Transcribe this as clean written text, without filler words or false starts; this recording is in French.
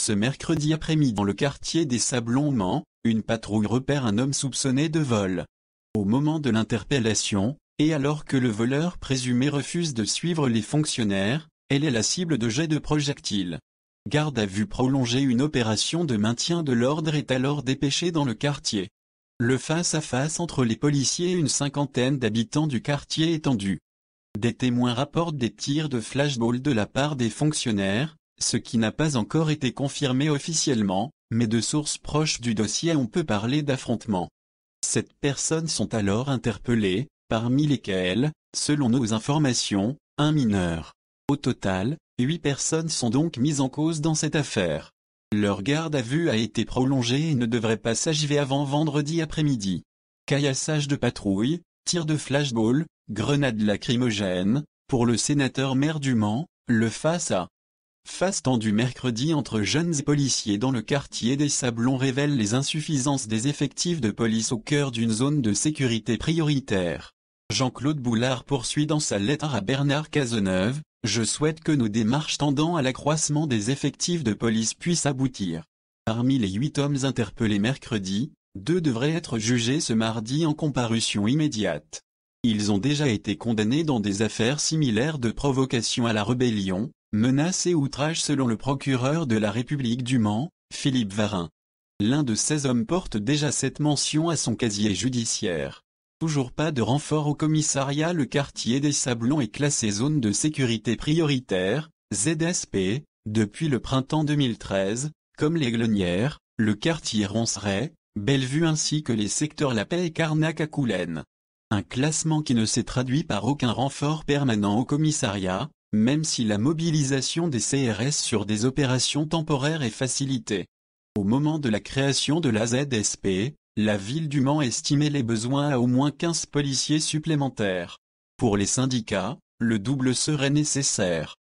Ce mercredi après-midi dans le quartier des Sablons au Mans, une patrouille repère un homme soupçonné de vol. Au moment de l'interpellation, et alors que le voleur présumé refuse de suivre les fonctionnaires, elle est la cible de jets de projectiles. Garde à vue prolongée. Une opération de maintien de l'ordre est alors dépêchée dans le quartier. Le face-à-face entre les policiers et une cinquantaine d'habitants du quartier est tendu. Des témoins rapportent des tirs de flashball de la part des fonctionnaires, ce qui n'a pas encore été confirmé officiellement, mais de sources proches du dossier on peut parler d'affrontement. 7 personnes sont alors interpellées, parmi lesquelles, selon nos informations, un mineur. Au total, 8 personnes sont donc mises en cause dans cette affaire. Leur garde à vue a été prolongée et ne devrait pas s'achever avant vendredi après-midi. Caillassage de patrouille, tirs de flashball, grenades lacrymogènes, pour le sénateur maire du Mans, le face tendu mercredi entre jeunes et policiers dans le quartier des Sablons révèle les insuffisances des effectifs de police au cœur d'une zone de sécurité prioritaire. Jean-Claude Boulard poursuit dans sa lettre à Bernard Cazeneuve: « Je souhaite que nos démarches tendant à l'accroissement des effectifs de police puissent aboutir. » Parmi les 8 hommes interpellés mercredi, 2 devraient être jugés ce mardi en comparution immédiate. Ils ont déjà été condamnés dans des affaires similaires de provocation à la rébellion, menaces et outrage selon le procureur de la République du Mans, Philippe Varin. L'un de ces hommes porte déjà cette mention à son casier judiciaire. Toujours pas de renfort au commissariat. Le quartier des Sablons est classé zone de sécurité prioritaire, ZSP, depuis le printemps 2013, comme les Glonnières, le quartier Ronceret, Bellevue ainsi que les secteurs La Paix et Carnac à Coulennes. Un classement qui ne s'est traduit par aucun renfort permanent au commissariat, même si la mobilisation des CRS sur des opérations temporaires est facilitée. Au moment de la création de la ZSP, la ville du Mans estimait les besoins à au moins 15 policiers supplémentaires. Pour les syndicats, le double serait nécessaire.